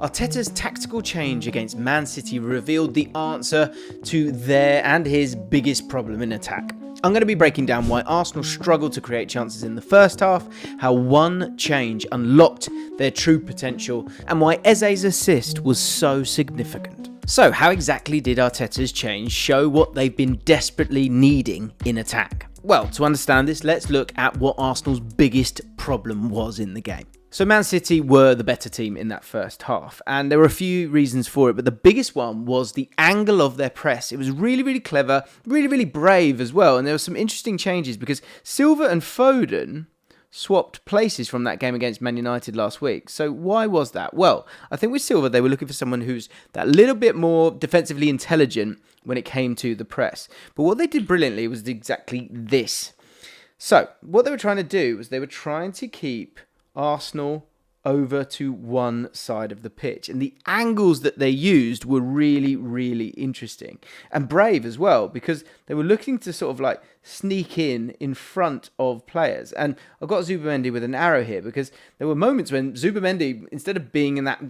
Arteta's tactical change against Man City revealed the answer to their and his biggest problem in attack. I'm going to be breaking down why Arsenal struggled to create chances in the first half, how one change unlocked their true potential, and why Eze's assist was so significant. So, how exactly did Arteta's change show what they've been desperately needing in attack? Well, to understand this, let's look at what Arsenal's biggest problem was in the game. So Man City were the better team in that first half, and there were a few reasons for it, but the biggest one was the angle of their press. It was really clever, really brave as well, and there were some interesting changes because Silva and Thogden swapped places from that game against Man United last week. So why was that? Well, I think with Silva, they were looking for someone who's that little bit more defensively intelligent when it came to the press. But what they did brilliantly was exactly this. So what they were trying to do was they were trying to keep Arsenal over to one side of the pitch, and the angles that they used were really interesting and brave as well, because they were looking to sort of like sneak in front of players. And I've got Zubimendi with an arrow here because there were moments when Zubimendi, instead of being in that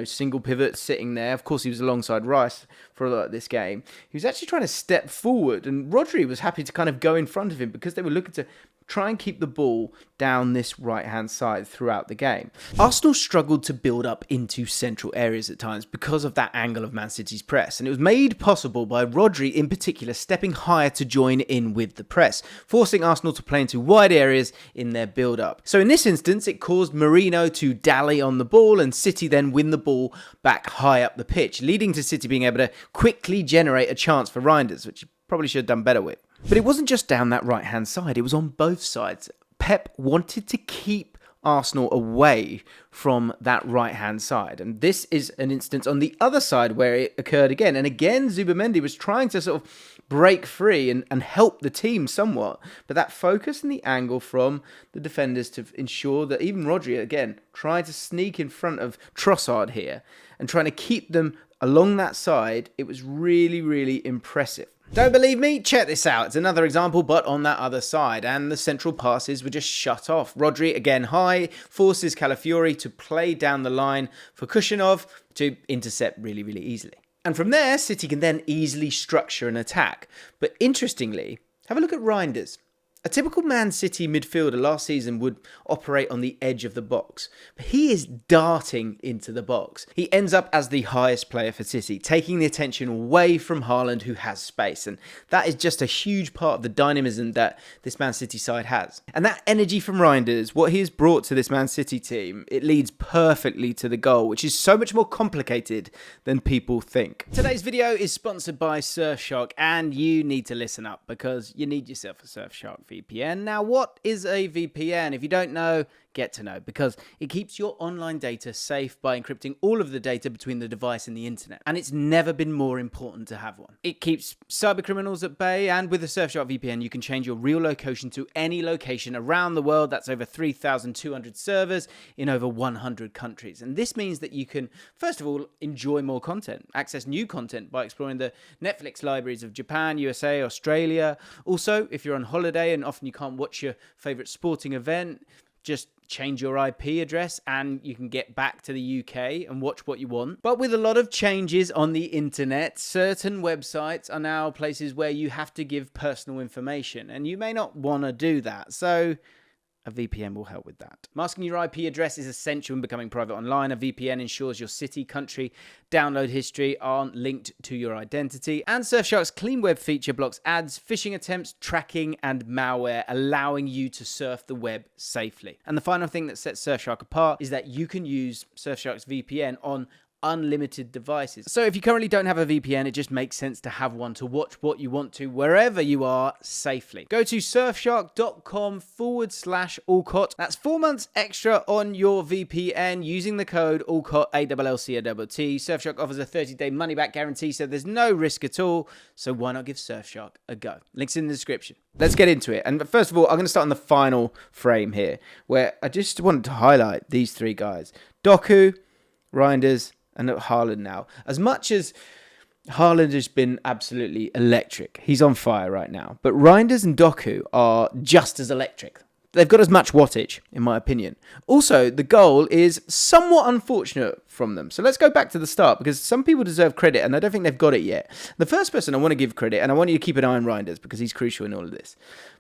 single pivot sitting there, of course he was alongside Rice for a lot of this game, he was actually trying to step forward, and Rodri was happy to kind of go in front of him because they were looking to try and keep the ball down this right-hand side throughout the game. Arsenal struggled to build up into central areas at times because of that angle of Man City's press, and it was made possible by Rodri in particular stepping higher to join in with the press, forcing Arsenal to play into wide areas in their build-up. So in this instance, it caused Merino to dally on the ball, and City then win the ball back high up the pitch, leading to City being able to quickly generate a chance for Reinders, which you probably should have done better with. But it wasn't just down that right-hand side, it was on both sides. Pep wanted to keep Arsenal away from that right-hand side. And this is an instance on the other side where it occurred again. And again, Zubimendi was trying to sort of break free and help the team somewhat. But that focus and the angle from the defenders to ensure that even Rodri, again, trying to sneak in front of Trossard here and trying to keep them along that side, it was really impressive. Don't believe me? Check this out. It's another example, but on that other side, and the central passes were just shut off. Rodri, again high, forces Calafiori to play down the line for Kushinov to intercept really easily. And from there, City can then easily structure an attack. But interestingly, have a look at Reinders. A typical Man City midfielder last season would operate on the edge of the box, but he is darting into the box. He ends up as the highest player for City, taking the attention away from Haaland, who has space, and that is just a huge part of the dynamism that this Man City side has. And that energy from Reinders, what he has brought to this Man City team, it leads perfectly to the goal, which is so much more complicated than people think. Today's video is sponsored by Surfshark, and you need to listen up because you need yourself a Surfshark VPN. Now, what is a VPN? If you don't know, get to know, because it keeps your online data safe by encrypting all of the data between the device and the internet. And it's never been more important to have one. It keeps cybercriminals at bay, and with the Surfshark VPN, you can change your real location to any location around the world. That's over 3,200 servers in over 100 countries. And this means that you can, first of all, enjoy more content, access new content by exploring the Netflix libraries of Japan, USA, Australia. Also, if you're on holiday and often you can't watch your favorite sporting event, just change your IP address and you can get back to the UK and watch what you want. But with a lot of changes on the internet, certain websites are now places where you have to give personal information, and you may not want to do that. So a VPN will help with that. Masking your IP address is essential in becoming private online. A VPN ensures your city, country, download history aren't linked to your identity. And Surfshark's Clean Web feature blocks ads, phishing attempts, tracking, and malware, allowing you to surf the web safely. And the final thing that sets Surfshark apart is that you can use Surfshark's VPN on unlimited devices. So if you currently don't have a VPN, it just makes sense to have one to watch what you want to wherever you are safely. Go to surfshark.com/Allcott. That's 4 months extra on your VPN using the code Allcott, ALLCOTT. Surfshark offers a 30-day money-back guarantee, so there's no risk at all. So why not give Surfshark a go? Links in the description. Let's get into it. And first of all, I'm going to start on the final frame here, where I just wanted to highlight these three guys. Doku, Reinders, and Haaland now. As much as Haaland has been absolutely electric, he's on fire right now, but Reinders and Doku are just as electric. they've got as much wattage, in my opinion. Also, the goal is somewhat unfortunate from them. So let's go back to the start, because some people deserve credit, and I don't think they've got it yet. The first person I want to give credit, and I want you to keep an eye on Reinders, because he's crucial in all of this.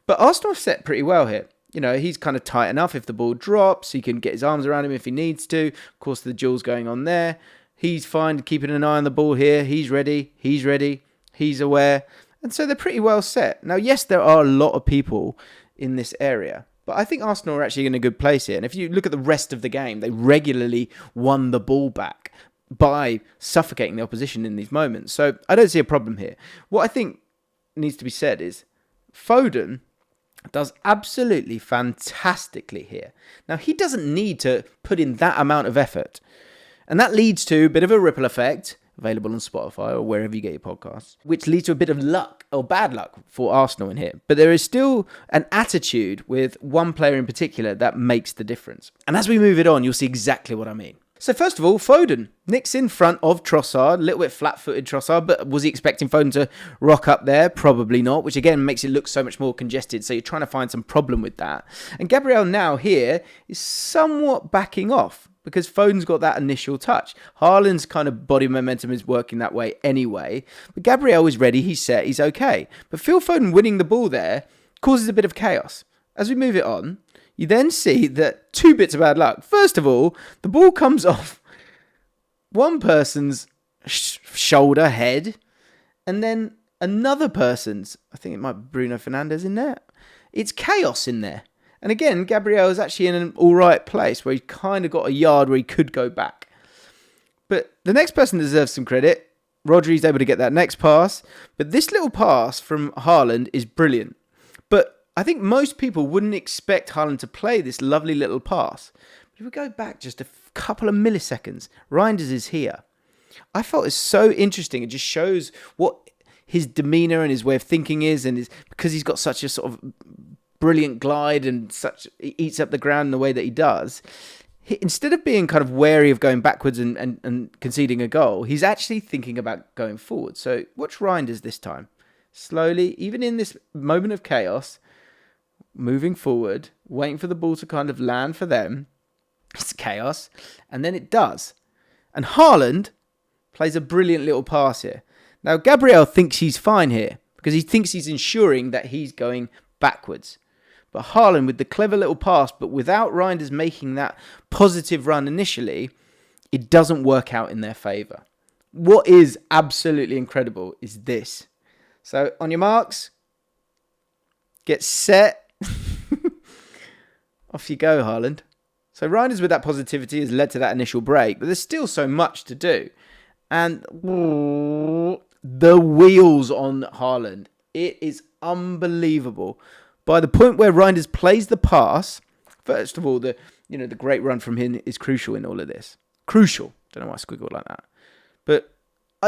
But Arsenal have set pretty well here. You know, he's kind of tight enough. If the ball drops, he can get his arms around him if he needs to. Of course, the duel's going on there. He's fine keeping an eye on the ball here. He's ready. He's aware. And so they're pretty well set. Now, yes, there are a lot of people in this area, but I think Arsenal are actually in a good place here. And if you look at the rest of the game, they regularly won the ball back by suffocating the opposition in these moments. So I don't see a problem here. What I think needs to be said is Foden does absolutely fantastically here. Now, he doesn't need to put in that amount of effort. And that leads to a bit of a ripple effect, available on Spotify or wherever you get your podcasts, which leads to a bit of luck or bad luck for Arsenal in here. But there is still an attitude with one player in particular that makes the difference. And as we move it on, you'll see exactly what I mean. So first of all, Foden nicks in front of Trossard, a little bit flat-footed Trossard, but was he expecting Foden to rock up there? Probably not, which again makes it look so much more congested, so you're trying to find some problem with that. And Gabriel now here is somewhat backing off, because Foden's got that initial touch. Haaland's kind of body momentum is working that way anyway, but Gabriel is ready, he's set, he's okay. But Phil Foden winning the ball there causes a bit of chaos. As we move it on, you then see that two bits of bad luck. First of all, the ball comes off one person's shoulder, head, and then another person's, I think it might be Bruno Fernandes in there. It's chaos in there. And again, Gabriel is actually in an all right place where he kind of got a yard where he could go back. But the next person deserves some credit. Rodri's able to get that next pass. But this little pass from Haaland is brilliant. But I think most people wouldn't expect Haaland to play this lovely little pass. But if we go back just a couple of milliseconds, Reinders is here. I felt it's so interesting. It just shows what his demeanour and his way of thinking is, and because he's got such a sort of brilliant glide and he eats up the ground in the way that he does. Instead of being kind of wary of going backwards and conceding a goal, he's actually thinking about going forward. So watch Reinders this time. Slowly, even in this moment of chaos, moving forward, waiting for the ball to kind of land for them. It's chaos. And then it does. And Haaland plays a brilliant little pass here. Now, Gabriel thinks he's fine here because he thinks he's ensuring that he's going backwards. But Haaland, with the clever little pass, but without Reinders making that positive run initially, it doesn't work out in their favour. What is absolutely incredible is this. So, on your marks, get set. Off you go, Haaland. So Reinders with that positivity has led to that initial break, but there's still so much to do. And the wheels on Haaland. It is unbelievable. By the point where Reinders plays the pass, first of all, the great run from him is crucial in all of this. Crucial. Don't know why I squiggled like that. But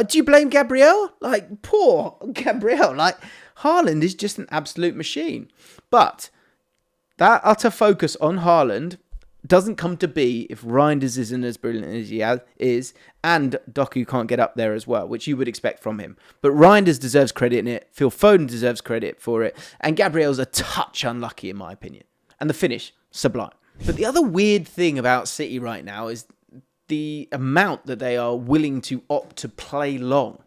do you blame Gabriel? Like, poor Gabriel. Like, Haaland is just an absolute machine. But that utter focus on Haaland doesn't come to be if Reinders isn't as brilliant as he is, and Doku can't get up there as well, which you would expect from him. But Reinders deserves credit in it, Phil Foden deserves credit for it, and Gabriel's a touch unlucky in my opinion. And the finish, sublime. But the other weird thing about City right now is the amount that they are willing to opt to play long.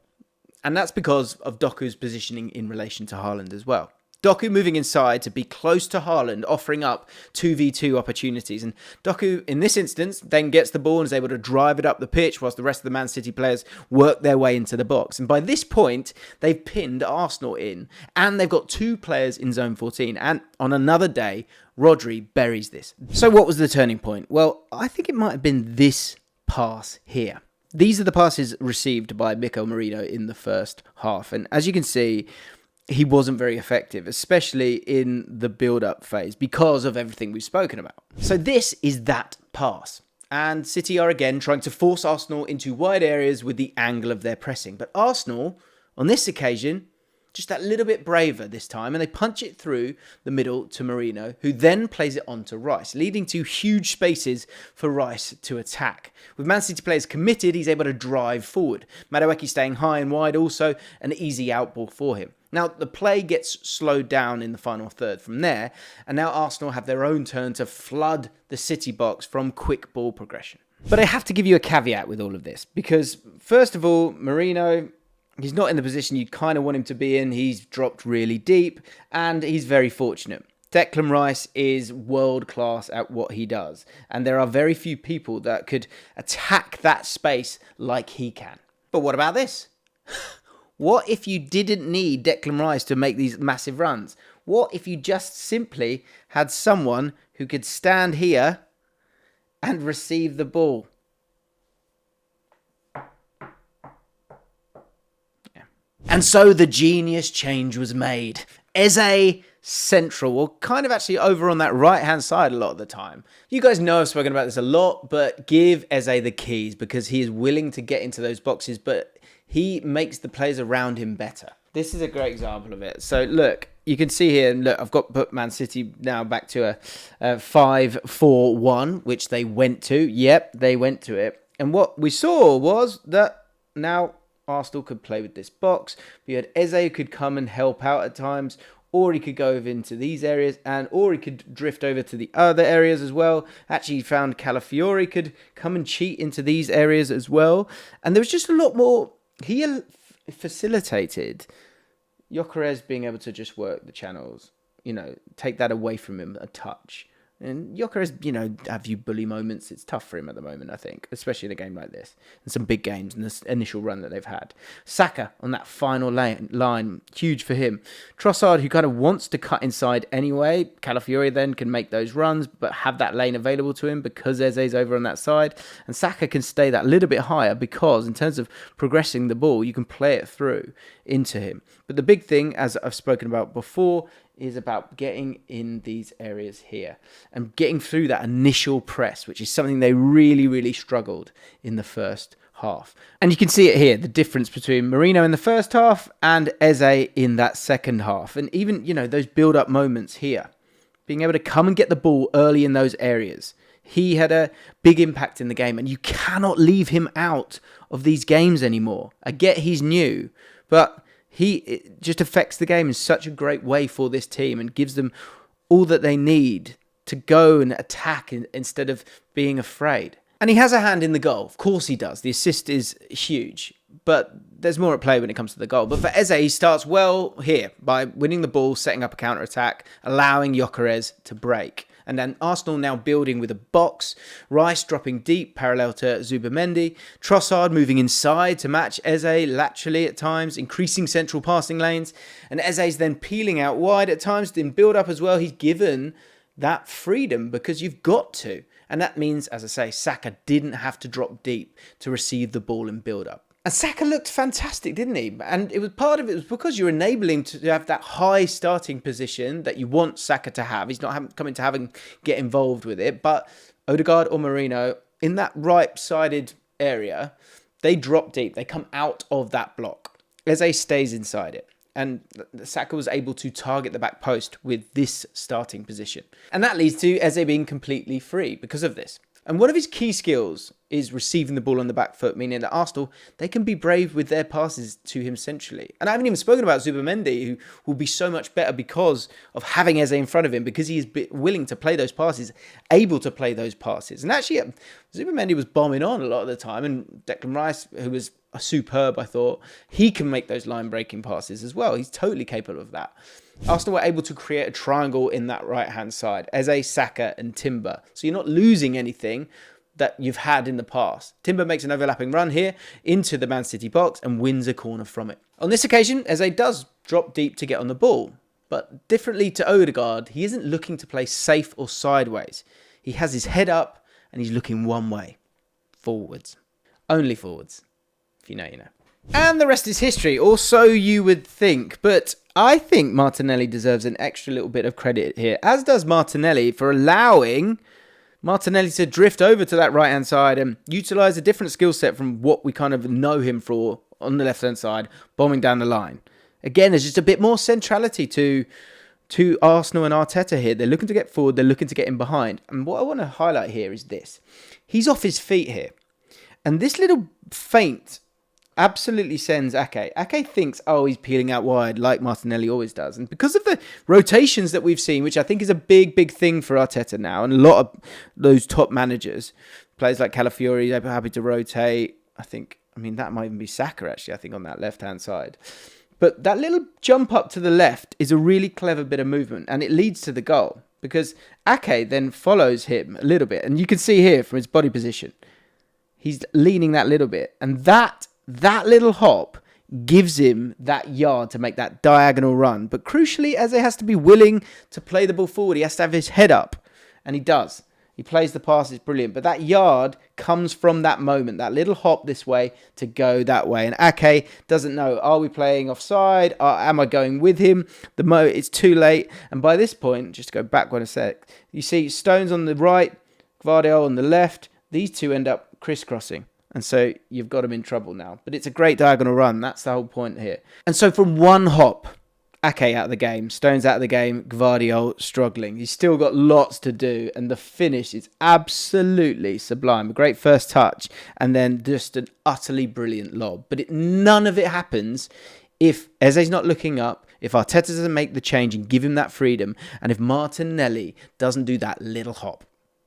And that's because of Doku's positioning in relation to Haaland as well. Doku moving inside to be close to Haaland, offering up 2v2 opportunities. And Doku, in this instance, then gets the ball and is able to drive it up the pitch whilst the rest of the Man City players work their way into the box. And by this point, they've pinned Arsenal in. And they've got two players in zone 14. And on another day, Rodri buries this. So what was the turning point? Well, I think it might have been this pass here. These are the passes received by Mikel Merino in the first half. And as you can see, he wasn't very effective, especially in the build-up phase because of everything we've spoken about. So this is that pass. And City are again trying to force Arsenal into wide areas with the angle of their pressing. But Arsenal, on this occasion, just that little bit braver this time, and they punch it through the middle to Merino, who then plays it on to Rice, leading to huge spaces for Rice to attack. With Man City players committed, he's able to drive forward. Madueke staying high and wide, also an easy outball for him. Now, the play gets slowed down in the final third from there, and now Arsenal have their own turn to flood the City box from quick ball progression. But I have to give you a caveat with all of this, because first of all, Merino, he's not in the position you kind of want him to be in. He's dropped really deep, and he's very fortunate. Declan Rice is world class at what he does, and there are very few people that could attack that space like he can. But what about this? What if you didn't need Declan Rice to make these massive runs? What if you just simply had someone who could stand here and receive the ball? Yeah. And so the genius change was made. Eze central, or kind of actually over on that right-hand side a lot of the time. You guys know I've spoken about this a lot, but give Eze the keys, because he is willing to get into those boxes, but he makes the players around him better. This is a great example of it. So look, you can see here, look, I've got put Man City now back to a 5-4-1, which they went to. Yep, they went to it. And what we saw was that now Arsenal could play with this box. We had Eze who could come and help out at times, or he could go over into these areas, or he could drift over to the other areas as well. Actually, he found Calafiori could come and cheat into these areas as well. And there was just a lot more. He facilitated Gyökeres being able to just work the channels, take that away from him a touch. And Gyökeres, have you bully moments. It's tough for him at the moment, I think, especially in a game like this. And some big games in this initial run that they've had. Saka on that final line, huge for him. Trossard, who kind of wants to cut inside anyway. Calafiori then can make those runs, but have that lane available to him because Eze's over on that side. And Saka can stay that little bit higher because in terms of progressing the ball, you can play it through into him. But the big thing, as I've spoken about before, is about getting in these areas here and getting through that initial press, which is something they really, really struggled in the first half. And you can see it here, the difference between Merino in the first half and Eze in that second half. And even, those build-up moments here, being able to come and get the ball early in those areas. He had a big impact in the game, and you cannot leave him out of these games anymore. I get he's new, but it just affects the game in such a great way for this team and gives them all that they need to go and attack instead of being afraid. And he has a hand in the goal. Of course he does. The assist is huge, but there's more at play when it comes to the goal. But for Eze, he starts well here by winning the ball, setting up a counter-attack, allowing Gyökeres to break. And then Arsenal now building with a box. Rice dropping deep parallel to Zubimendi. Trossard moving inside to match Eze laterally at times, increasing central passing lanes. And Eze's then peeling out wide at times in build-up as well. He's given that freedom because you've got to. And that means, as I say, Saka didn't have to drop deep to receive the ball in build-up. And Saka looked fantastic, didn't he? And it was part of it was because you're enabling to have that high starting position that you want Saka to have. He's not coming to get involved with it. But Odegaard or Merino, in that right-sided area, they drop deep. They come out of that block. Eze stays inside it. And Saka was able to target the back post with this starting position. And that leads to Eze being completely free because of this. And one of his key skills is receiving the ball on the back foot, meaning that Arsenal, they can be brave with their passes to him centrally. And I haven't even spoken about Zubimendi, who will be so much better because of having Eze in front of him, because he is willing to play those passes, able to play those passes. And actually, Zubimendi was bombing on a lot of the time, and Declan Rice, who was superb, I thought, he can make those line-breaking passes as well. He's totally capable of that. Arsenal were able to create a triangle in that right-hand side. Eze, Saka and Timber. So you're not losing anything that you've had in the past. Timber makes an overlapping run here into the Man City box and wins a corner from it. On this occasion, Eze does drop deep to get on the ball. But differently to Odegaard, he isn't looking to play safe or sideways. He has his head up and he's looking one way. Forwards. Only forwards. If you know, you know. And the rest is history, or so you would think. But I think Martinelli deserves an extra little bit of credit here, as does Martinelli, for allowing Martinelli to drift over to that right-hand side and utilise a different skill set from what we kind of know him for on the left-hand side, bombing down the line. Again, there's just a bit more centrality to Arsenal and Arteta here. They're looking to get forward, they're looking to get in behind. And what I want to highlight here is this. He's off his feet here. And this little feint absolutely sends Ake. Ake thinks, oh, he's peeling out wide like Martinelli always does. And because of the rotations that we've seen, which I think is a big, big thing for Arteta now, and a lot of those top managers, players like Calafiori, they're happy to rotate. That might even be Saka, actually, I think, on that left-hand side. But that little jump up to the left is a really clever bit of movement, and it leads to the goal. Because Ake then follows him a little bit. And you can see here from his body position, he's leaning that little bit. And that little hop gives him that yard to make that diagonal run. But crucially, Eze has to be willing to play the ball forward. He has to have his head up. And he does. He plays the pass, it's brilliant. But that yard comes from that moment, that little hop this way to go that way. And Ake doesn't know, are we playing offside? Am I going with him? It's too late. And by this point, just to go back one a sec, you see Stones on the right, Gvardiol on the left. These two end up crisscrossing. And so you've got him in trouble now. But it's a great diagonal run. That's the whole point here. And so from one hop, Ake out of the game, Stones out of the game, Gvardiol struggling. He's still got lots to do, and the finish is absolutely sublime. A great first touch, and then just an utterly brilliant lob. But none of it happens if Eze's not looking up, if Arteta doesn't make the change and give him that freedom, and if Martinelli doesn't do that little hop.